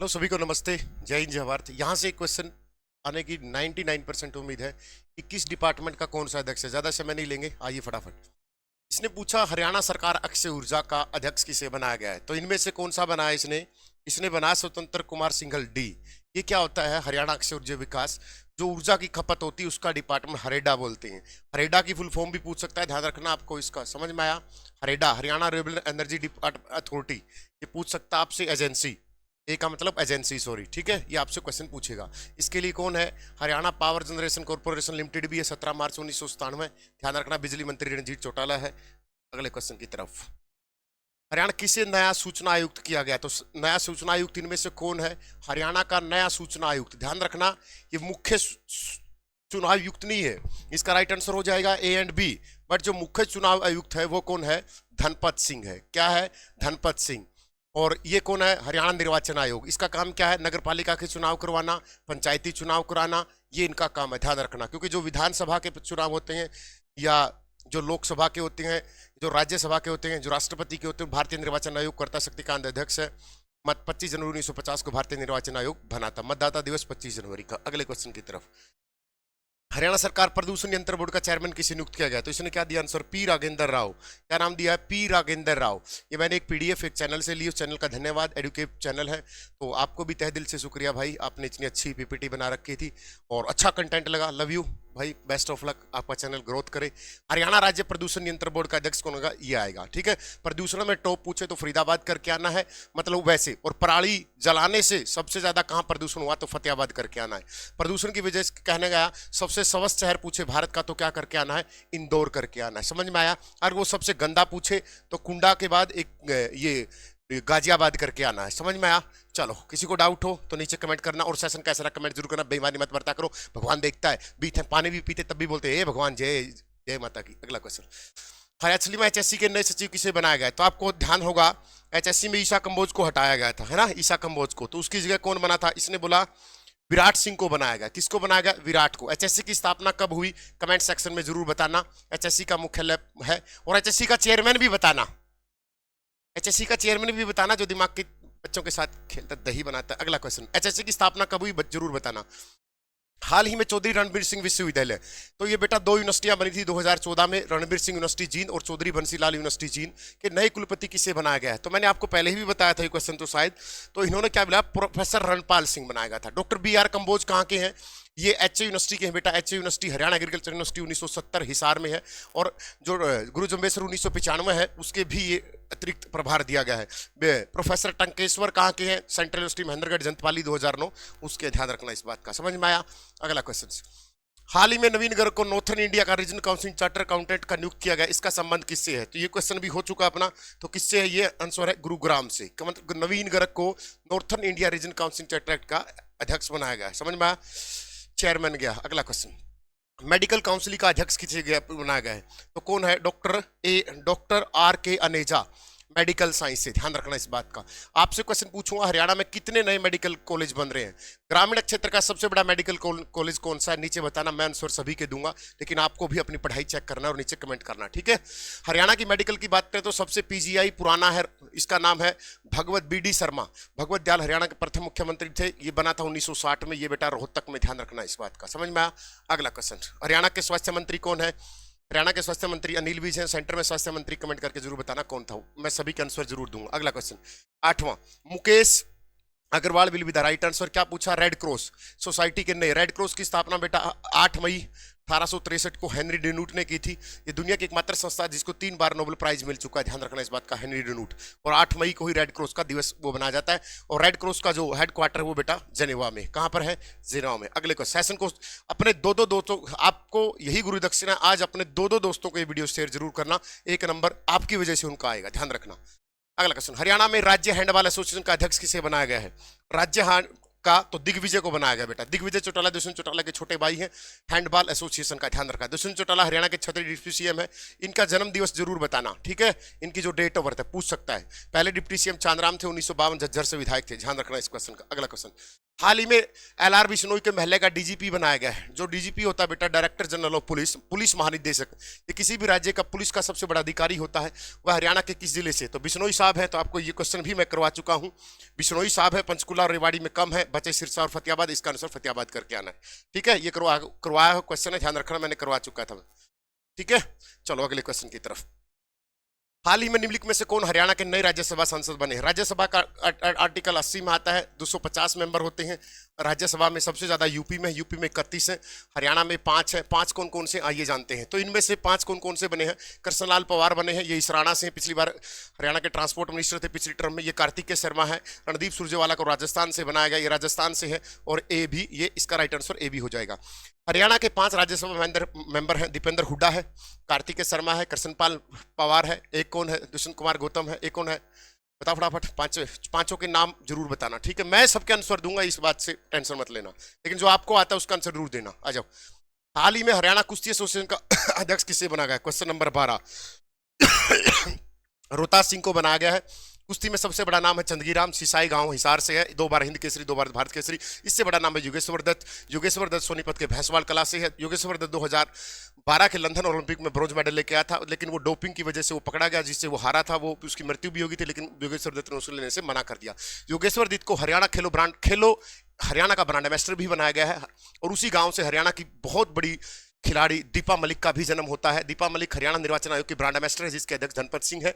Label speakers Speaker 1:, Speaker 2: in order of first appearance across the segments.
Speaker 1: Hello सभी को नमस्ते। जय हिंद जय भारत। यहाँ से एक क्वेश्चन आने की 99% उम्मीद है कि किस डिपार्टमेंट का कौन सा अध्यक्ष है। ज्यादा समय नहीं लेंगे, आइए फटाफट। इसने पूछा हरियाणा सरकार अक्षय ऊर्जा का अध्यक्ष किसे बनाया गया है, तो इनमें से कौन सा बनाया इसने। इसने बनाया स्वतंत्र कुमार सिंघल डी। ये क्या होता है? हरियाणा अक्षय ऊर्जा विकास, जो ऊर्जा की खपत होती है उसका डिपार्टमेंट हरेडा बोलते हैं। हरेडा की फुल फॉर्म भी पूछ सकता है, ध्यान रखना आपको, इसका समझ में आया। हरेडा हरियाणा रिन्यूएबल एनर्जी अथॉरिटी, ये पूछ सकता है आपसे एजेंसी। ए का मतलब एजेंसी, सॉरी, ठीक है, ये आपसे क्वेश्चन पूछेगा। इसके लिए कौन है? Haryana power generation corporation limited भी है, 17 मार्च 1997। ध्यान रखना, बिजली मंत्री रणजीत चौटाला है। अगले क्वेश्चन की तरफ। हरियाणा किसे नया सूचना आयुक्त किया गया? तो नया सूचना आयुक्त इनमें से कौन है? हरियाणा का नया सूचना आयुक्त, ध्यान रखना, ये मुख्य चुनाव आयुक्त नहीं है। इसका राइट आंसर हो जाएगा ए एंड बी। बट जो मुख्य चुनाव आयुक्त है वो कौन है? धनपत सिंह है। क्या है? धनपत सिंह। और ये कौन है? हरियाणा निर्वाचन आयोग। इसका काम क्या है? नगर पालिका के चुनाव करवाना, पंचायती चुनाव कराना, ये इनका काम है, ध्यान रखना। क्योंकि जो विधानसभा के चुनाव होते हैं या जो लोकसभा के होते हैं, जो राज्यसभा के होते हैं, जो राष्ट्रपति के होते हैं, भारतीय निर्वाचन आयोग करता, शक्तिकांत अध्यक्ष है। मत 25 जनवरी 1950 को भारतीय निर्वाचन आयोग बना था। मतदाता दिवस 25 जनवरी का। अगले क्वेश्चन की तरफ। हरियाणा सरकार प्रदूषण नियंत्रण बोर्ड का चेयरमैन किसे नियुक्त किया गया? तो इसने क्या दिया आंसर? पी राघेंद्र राव। क्या नाम दिया है? पी राघेंद्र राव। ये मैंने एक पीडीएफ एक चैनल से ली, उस चैनल का धन्यवाद, एडुकेट चैनल है। तो आपको भी तहे दिल से शुक्रिया भाई, आपने इतनी अच्छी पीपीटी बना रखी थी और अच्छा कंटेंट लगा। लव यू भाई, बेस्ट ऑफ लक, आपका चैनल ग्रोथ करे। हरियाणा राज्य प्रदूषण नियंत्रण बोर्ड का अध्यक्ष कौन होगा? ये आएगा, ठीक है। प्रदूषण में टॉप पूछे तो फरीदाबाद करके आना है, मतलब वैसे। और पराली जलाने से सबसे ज्यादा कहां प्रदूषण हुआ? तो फतेहाबाद करके आना है। प्रदूषण की वजह से कहने गया सबसे स्वस्थ शहर पूछे भारत का, तो क्या करके आना है? इंदौर करके आना है। समझ में आया? अगर वो सबसे गंदा पूछे तो कुंडा के बाद एक ये गाजियाबाद करके आना है। समझ में आया? चलो, किसी को डाउट हो तो नीचे कमेंट करना, और सेशन कैसा रहा कमेंट जरूर करना। बेईमानी मत बरता करो, भगवान देखता है। बीते पानी भी पीते तब भी बोलते हैं भगवान जय जय माता की। अगला क्वेश्चन। हाँ, एक्चुअली में एचएससी के नए सचिव किसे बनाया गया? तो आपको ध्यान होगा एचएससी में ईशा कंबोज को हटाया गया था, है ना, ईशा कंबोज को। तो उसकी जगह कौन बना था? इसने बोला विराट सिंह को बनाया गया। किसको बनाया गया? विराट को। एचएससी की स्थापना कब हुई? कमेंट सेक्शन में जरूर बताना। एचएससी का मुख्यालय है, और एचएससी का चेयरमैन भी बताना। एचएससी का चेयरमैन भी बताना, जो दिमाग के बच्चों के साथ खेलता दही बनाता है। अगला क्वेश्चन। एचएससी की स्थापना कब हुई? जरूर बताना। हाल ही में चौधरी रणबीर सिंह विश्वविद्यालय, तो ये बेटा दो यूनिवर्सिटियां बनी थी 2014 में, रणबीर सिंह यूनिवर्सिटी जींद और चौधरी बंसीलाल यूनिवर्सिटी जींद के नए कुलपति किसे बनाया गया है? तो मैंने आपको पहले ही भी बताया था ये क्वेश्चन, तो शायद तो इन्होंने क्या बोला? प्रोफेसर रणपाल सिंह बनाया गया था। डॉक्टर बी आर कंबोज कहाँ के हैं? ये एच यूनिवर्सिटी के हैं बेटा। H university Haryana agriculture university 1970 Hisar में है। और जो गुरु जम्बेसर 1995 है, उसके भी ये अतिरिक्त प्रभार दिया गया है। प्रोफेसर टंकेश्वर कहाँ के हैं? सेंट्रल यूनिवर्सिटी महेंद्रगढ़ जंतपाली 2009, उसके ध्यान रखना इस बात का। समझ में आया? अगला क्वेश्चन। हाल ही में नवीन गर्ग को नॉर्थन इंडिया का रीजनल काउंसिल चार्टर अकाउंटेंट का नियुक्त किया गया, इसका संबंध किससे है? तो ये क्वेश्चन भी हो चुका अपना, तो किससे है? ये आंसर है गुरुग्राम से। मतलब नवीन गर्ग को northern India regional council charter act का अध्यक्ष बनाया गया है। समझ में आया? चेयरमैन गया। अगला क्वेश्चन। मेडिकल काउंसिल का अध्यक्ष किसे बनाया गया है? तो कौन है? डॉक्टर आर के अनेजा, मेडिकल साइंस से। ध्यान रखना इस बात का। आपसे क्वेश्चन पूछूंगा, हरियाणा में कितने नए मेडिकल कॉलेज बन रहे हैं? ग्रामीण क्षेत्र का सबसे बड़ा मेडिकल कॉलेज कौन सा है? नीचे बताना, मैं आंसर सभी के दूंगा, लेकिन आपको भी अपनी पढ़ाई चेक करना और नीचे कमेंट करना, ठीक है। हरियाणा की मेडिकल की बात करें तो सबसे पीजीआई पुराना है, इसका नाम है भगवत बीडी शर्मा। भगवत दयाल हरियाणा के प्रथम मुख्यमंत्री थे, ये बना था 1960 में, ये बेटा रोहतक में। ध्यान रखना इस बात का। समझ में आया? अगला क्वेश्चन। हरियाणा के स्वास्थ्य मंत्री कौन है? हरियाणा के स्वास्थ्य मंत्री अनिल विज हैं। सेंटर में स्वास्थ्य मंत्री, कमेंट करके जरूर बताना कौन था, मैं सभी के आंसर जरूर दूंगा। अगला क्वेश्चन 8वां। Mukesh Agrawal will be the right answer. क्या पूछा? रेड क्रॉस सोसाइटी के नए। रेड क्रॉस की स्थापना बेटा 8 मई 1863 को हेनरी डेनूट ने की थी। ये दुनिया की एकमात्र संस्था है जिसको 3 बार नोबेल प्राइज मिल चुका है, ध्यान रखना इस बात का, हेनरी डेनूट। और 8 मई को ही रेड क्रॉस का दिवस वो बनाया जाता है। और रेड क्रॉस का जो हेडक्वार्टर है वो बेटा जेनेवा में। कहां पर है? जेनेवा में। अगले को सेशन को अपने दो दोस्तों, आपको यही गुरु दक्षिणा, आज अपने दो दोस्तों को ये वीडियो शेयर जरूर करना। 1 नंबर आपकी वजह से उनका आएगा, ध्यान रखना। अगला क्वेश्चन। हरियाणा में राज्य हैंडबॉल एसोसिएशन का अध्यक्ष किसे बनाया गया है? राज्य का तो दिग्विजय को बनाया गया बेटा। दिग्विजय चौटाला दुष्यंत चौटाला के छोटे भाई हैं। हैंडबॉल एसोसिएशन का ध्यान रखा। दुष्यंत चौटाला हरियाणा के छठे डिप्टी सीएम है। इनका जन्म दिवस जरूर बताना, ठीक है। इनकी जो डेट ऑफ बर्थ है पूछ सकता है। पहले डिप्टी सीएम चांदराम थे, 1952 झज्जर से विधायक थे, ध्यान रखना इस क्वेश्चन का। अगला क्वेश्चन। हाल ही में एलआर बिश्नोई के महल का डीजीपी बनाया गया है। जो डीजीपी होता है बेटा, director general of police, police महानिदेशक, ये किसी भी राज्य का पुलिस का सबसे बड़ा अधिकारी होता है। वह हरियाणा के किस जिले से? तो बिश्नोई साहब है। तो आपको ये क्वेश्चन भी मैं करवा चुका हूं। बिश्नोई साहब है, पंचकुला और रेवाड़ी में कम है, बचे सिरसा और फतेहाबाद। इसका आंसर फतेहाबाद करके आना है। ठीक है, ये करवाया हुआ क्वेश्चन है, ध्यान रखना, मैंने करवा चुका था। ठीक है, चलो अगले क्वेश्चन की तरफ। हाल ही में निम्नलिखित में से कौन हरियाणा के नए राज्यसभा सांसद बने हैं? राज्यसभा का आर्टिकल 80 में आता है, 250 मेंबर होते हैं। राज्यसभा में सबसे ज्यादा यूपी में 31 है, हरियाणा में 5 है। 5 कौन कौन से आइए जानते हैं। तो इनमें से 5 कौन कौन से बने हैं? कृष्णलाल पवार बने हैं, ये इसराना से, पिछली बार हरियाणा के ट्रांसपोर्ट मिनिस्टर थे पिछली टर्म में। ये कार्तिकेय शर्मा है। रणदीप सुरजेवाला को राजस्थान से बनाया गया, ये राजस्थान से है। और ए भी, ये इसका राइट आंसर ए भी हो जाएगा। हरियाणा के 5 राज्यसभा मेंबर हैं। दीपेंद्र हुड्डा है, कार्तिकेय शर्मा है, कृष्णपाल पवार है, एक कौन है? दुष्यंत कुमार गौतम है, एक कौन है? बताओ फटाफट, पांचों के नाम जरूर बताना। ठीक है, मैं सबके आंसर दूंगा, इस बात से टेंशन मत लेना, लेकिन जो आपको आता है उसका आंसर जरूर देना। आ जाओ। हाल ही में हरियाणा कुश्ती एसोसिएशन का अध्यक्ष किसे बनाया गया? Question number 12। रोहतास सिंह को बनाया गया है। कुश्ती में सबसे बड़ा नाम है चंदगीराम, सिसाई गांव हिसार से है, 2 बार हिंद केसरी, 2 बार भारत केसरी। इससे बड़ा नाम है योगेश्वर दत्त। योगेश्वर दत्त सोनीपत के भैंसवाल कला से है। योगेश्वर दत्त 2012 के लंदन ओलंपिक में ब्रॉन्ज मेडल लेके आया था, लेकिन वो डोपिंग की वजह से वो पकड़ा गया, जिससे वो हारा था। वो उसकी मृत्यु भी होगी थी, लेकिन योगेश्वर दत्त ने उसको लेने से मना कर दिया। योगेश्वर दत्त को हरियाणा खेलो हरियाणा का ब्रांड एम्बेसडर भी बनाया गया है। और उसी गाँव से हरियाणा की बहुत बड़ी खिलाड़ी दीपा मलिक का भी जन्म होता है। दीपा मलिक हरियाणा निर्वाचन आयोग की ब्रांड एम्बेसडर है, जिसके अध्यक्ष धनपत सिंह है।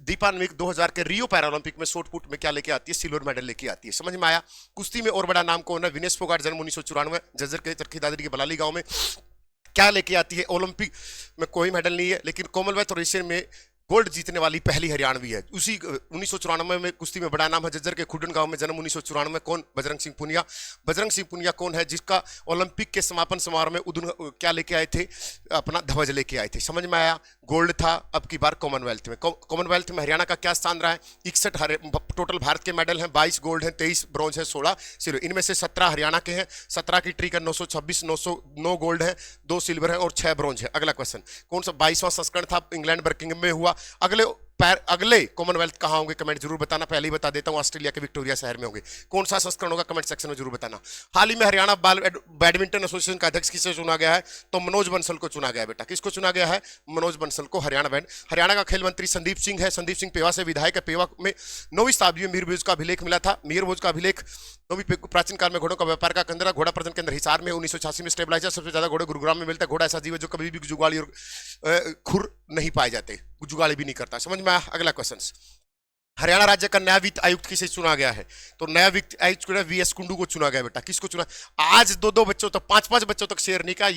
Speaker 1: दीपा मलिक 2000 के रियो पैरालंपिक में शॉट पुट में क्या लेके आती है? सिल्वर मेडल लेके आती है। समझ में आया? कुश्ती में और बड़ा नाम कौन है? विनेश फोगाट, जन्म 1994, जज्जर के चरखी दादरी के बलाली गांव में। क्या लेके आती है? ओलंपिक में कोई मेडल नहीं है, लेकिन कॉमनवेल्थ और एशियन में गोल्ड जीतने वाली पहली हरियाणवी है। उसी 1994 में कुश्ती में बड़ा नाम है, जज्जर के खुडन गांव में, जन्म 1994। कौन? बजरंग सिंह पुनिया। बजरंग सिंह पुनिया कौन है? जिसका ओलंपिक के समापन समारोह में क्या लेके आए थे? अपना ध्वज लेके आए थे। समझ में आया? गोल्ड था। अब की बार कॉमनवेल्थ में। कॉमनवेल्थ में हरियाणा का क्या स्थान रहा है? 61 टोटल भारत के मेडल हैं, 22 गोल्ड हैं, 23 ब्रॉन्ज है, 16 सिल्वर। इनमें से 17 हरियाणा के हैं। 17 की ट्रिक है 926, 9 गोल्ड है, 2 सिल्वर है और 6 ब्रॉन्ज है। अगला क्वेश्चन, कौन सा 22वां संस्करण था? इंग्लैंड बर्किंघम में हुआ। अगले कॉमनवेल्थ कहां होंगे? कमेंट जरूर बताना। पहले ही बता देता हूं, ऑस्ट्रेलिया के विक्टोरिया शहर में होंगे। कौन सा संस्करण होगा? कमेंट सेक्शन में जरूर बताना। हाल ही में हरियाणा बैडमिंटन एसोसिएशन का अध्यक्ष किसे चुना गया है? तो मनोज बंसल को चुना गया। बेटा किसको चुना गया है? मनोज बंसल को। हरियाणा का खेल मंत्री संदीप सिंह है। संदीप सिंह पेवा से विधायक है। पेवा में 9वीं शताब्दी में मीरभोज का अभिलेख मिला था। मीरभोज का अभिलेख 9वीं प्राचीन काल में घोड़ों का व्यापार का केंद्र, घोड़ा प्रजनन केंद्र हिसार में। 1986 में स्टेबलाइजर। सबसे ज्यादा घोड़े गुरुग्राम में मिलता है। घोड़ा ऐसा जीव है जो कभी भी जुगाली और खुर नहीं पाए जाते, जुगाली भी नहीं करता। समझ में आया? अगला क्वेश्चन, हरियाणा राज्य का नया वित्त आयुक्त किसे चुना गया है? तो नया वित्त आयुक्त वीएस कुंडू को चुना गया। बेटा किसको चुना? आज 2-2 बच्चों तक, 5-5 बच्चों तक शेयर नहीं का।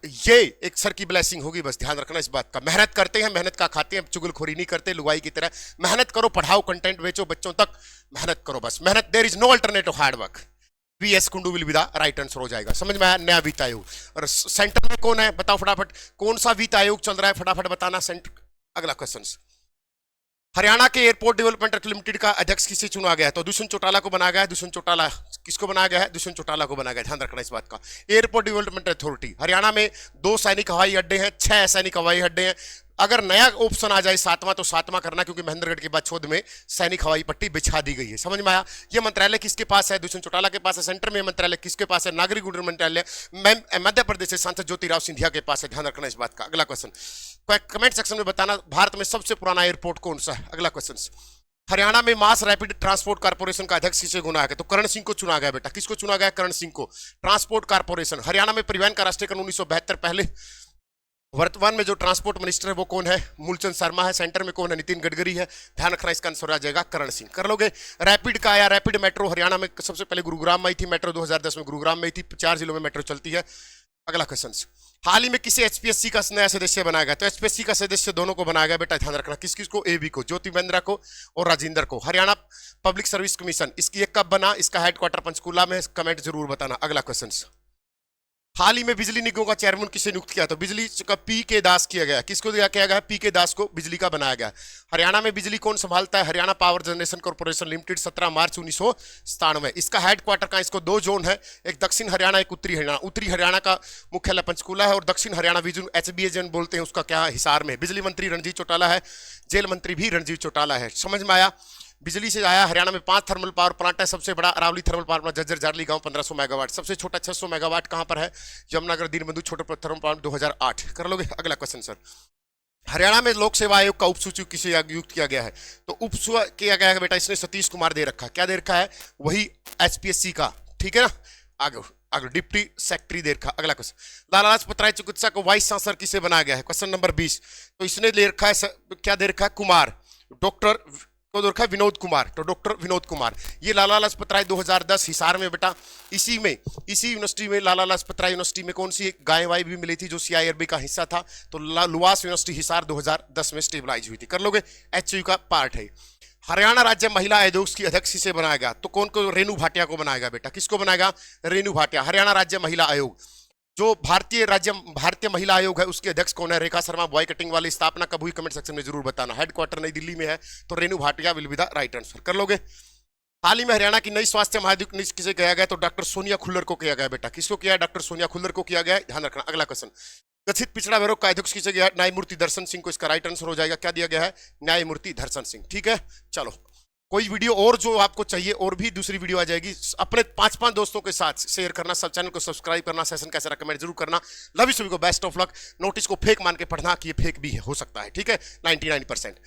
Speaker 1: ये एक सर की ब्लेसिंग होगी, बस ध्यान रखना इस बात का। मेहनत करते हैं, मेहनत का खाते हैं, चुगलखोरी नहीं करते लुगाई की तरह। मेहनत करो, पढ़ाओ, कंटेंट बेचो, बच्चों तक मेहनत करो, बस मेहनत। There is no alternative hard work. V S Kundu will be the right answer हो जाएगा। समझ में आया? नया वित्त आयोग। और सेंटर में कौन है? बताओ फटाफट, कौन सा वित्त आयोग चल रहा है? फटाफट बताना। सेंटर। अगला क्वेश्चन, हरियाणा के एयरपोर्ट डेवलपमेंट लिमिटेड का अध्यक्ष किसे चुना गया है? तो दुष्यंत चौटाला को बनाया गया है। दुष्यंत चौटाला किसको बनाया गया है? दुष्यंत चौटाला को बनाया गया। ध्यान रखना इस बात का। Airport development authority. हरियाणा में 2 सैनिक हवाई अड्डे हैं, 6 सैनिक हवाई अड्डे हैं। अगर नया ऑप्शन आ जाए 7वां, तो 7वां करना, क्योंकि महेंद्रगढ़ के बाद छोद में सैनिक हवाई पट्टी बिछा दी गई है। समझ में आया? ये मंत्रालय किसके पास है? दुष्यंत चौटाला के पास है। सेंटर में मंत्रालय किसके पास है? नागरिक उड्डयन मंत्रालय मध्य प्रदेश से सांसद ज्योतिराव सिंधिया के पास है। ध्यान रखना इस बात का। अगला क्वेश्चन, कमेंट सेक्शन में बताना, भारत में सबसे पुराना एयरपोर्ट कौन सा है? अगला क्वेश्चन, हरियाणा में मास रैपिड ट्रांसपोर्ट कारपोरेशन का अध्यक्ष किसे चुना गया? तो करण सिंह को चुना गया। बेटा किसको चुना गया? करण सिंह को। Transport corporation. हरियाणा में परिवहन का राष्ट्रीय कानून 1972 पहले। वर्तमान में जो ट्रांसपोर्ट मिनिस्टर है वो कौन है? मूलचंद शर्मा है। सेंटर में कौन है? नितिन गडकरी है। ध्यान रखना, इसका आंसर आ जाएगा करण सिंह। कर लोगे? रैपिड का आया, रैपिड मेट्रो हरियाणा में सबसे पहले गुरुग्राम में आई थी। मेट्रो 2010 में गुरुग्राम में आई थी। 4 जिलों में मेट्रो चलती है। अगला क्वेश्चन, हाल ही में किसे एचपीएससी का नया सदस्य बनाया गया? तो एचपीएससी का सदस्य दोनों को बनाया गया। बेटा ध्यान रखना, किस किस को? एबी को, ज्योति बेंद्रा को और राजेंद्र को। हरियाणा पब्लिक सर्विस कमीशन, इसकी एक कब बना? इसका हेडक्वार्टर पंचकूला में। कमेंट जरूर बताना। अगला क्वेश्चन, हाल ही में बिजली निगम का चेयरमैन किसे नियुक्त किया? तो बिजली का पी के दास किया गया। किसको दिया किया गया? पी के दास को बिजली का बनाया गया। हरियाणा में बिजली कौन संभालता है? Haryana power generation corporation limited. 17 मार्च 1997। इसका हेडक्वार्टर का, इसको 2 जोन है, एक दक्षिण हरियाणा, एक उत्तरी हरियाणा। उत्तरी हरियाणा का मुख्यालय पंचकूला है और दक्षिण हरियाणा रीजन एचबीएजन बोलते हैं उसका, क्या हिसार में। बिजली मंत्री रणजीत चौटाला है। जेल मंत्री भी रणजीत चौटाला है। समझ में आया? बिजली से आया, हरियाणा में 5 थर्मल पावर प्लांट है। सबसे बड़ा Aravali thermal power plant Jhajjar Jharli गांव 1500 मेगावाट। सबसे छोटा 600 मेगावाट कहां पर है? यमुनानगर दीनबंधु छोटे थर्मल प्लांट 2008। कर लोगे? अगला क्वेश्चन सर, हरियाणा में लोक सेवा आयोग का उप सचिव किसे नियुक्त किया गया है? तो उप किया गया है बेटा, इसने सतीश कुमार दे रखा। क्या दे रखा है? वही एचपीएससी का, ठीक है ना। आगे आगे डिप्टी सेक्रेटरी दे रखा। अगला क्वेश्चन, लाला लाजपत राय चिकित्सा को वाइस चांसलर किसे बनाया गया है? Question number 20। तो इसने दे रखा है क्या दे रखा है? कुमार, डॉक्टर को दे रखा है विनोद कुमार। तो डॉक्टर विनोद कुमार, ये लाला लाजपत राय 2010 हिसार में बेटा, इसी यूनिवर्सिटी में, लाला लाजपत राय यूनिवर्सिटी में कौन सी गाय वाय भी मिली थी जो सीआईआरबी का हिस्सा था? तो लुवास यूनिवर्सिटी हिसार 2010 में स्टेबलाइज हुई थी। कर लोगे? एचयू का पार्ट है। हरियाणा राज्य महिला आयोग की अध्यक्ष किसे बनाएगा? तो कौन को? रेणु भाटिया को बनाएगा बेटा। किसको बनाएगा? रेणु भाटिया। हरियाणा राज्य महिला आयोग, जो भारतीय महिला आयोग है, उसके अध्यक्ष कौन है? रेखा शर्मा। बॉय कटिंग वाली स्थापना कब हुई? कमेंट सेक्शन में जरूर बताना। हेडक्वार्टर नई दिल्ली में है, तो Renu Bhatia will be the right answer. कर लोगे? हाल ही में हरियाणा की नई स्वास्थ्य महानिदेशक नियुक्त किसे किया गया? तो डॉक्टर सोनिया खुल्लर को किया गया बेटा। किसको किया? डॉक्टर सोनिया खुल्लर को किया गया, ध्यान रखना। अगला क्वेश्चन, कथित पिछड़ा वर्ग का अध्यक्ष किसे गया? न्यायमूर्ति दर्शन सिंह को। इसका राइट आंसर हो जाएगा, क्या दिया गया है? न्यायमूर्ति दर्शन सिंह। ठीक है, चलो कोई वीडियो और जो आपको चाहिए, और भी दूसरी वीडियो आ जाएगी, अपने 5-5 दोस्तों के साथ शेयर करना, सब चैनल को सब्सक्राइब करना, सेशन कैसा रहा कमेंट जरूर करना। लव यू सभी को, बेस्ट ऑफ लक। नोटिस को फेक मान के पढ़ना कि ये फेक भी हो सकता है, ठीक है। 99%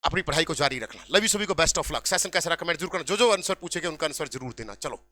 Speaker 1: अपनी पढ़ाई को जारी रखना। लव यू सभी को, बेस्ट ऑफ लक। सेशन कैसा रहा कमेंट जरूर करना। जो आंसर पूछेगा उनका आंसर जरूर देना। चलो।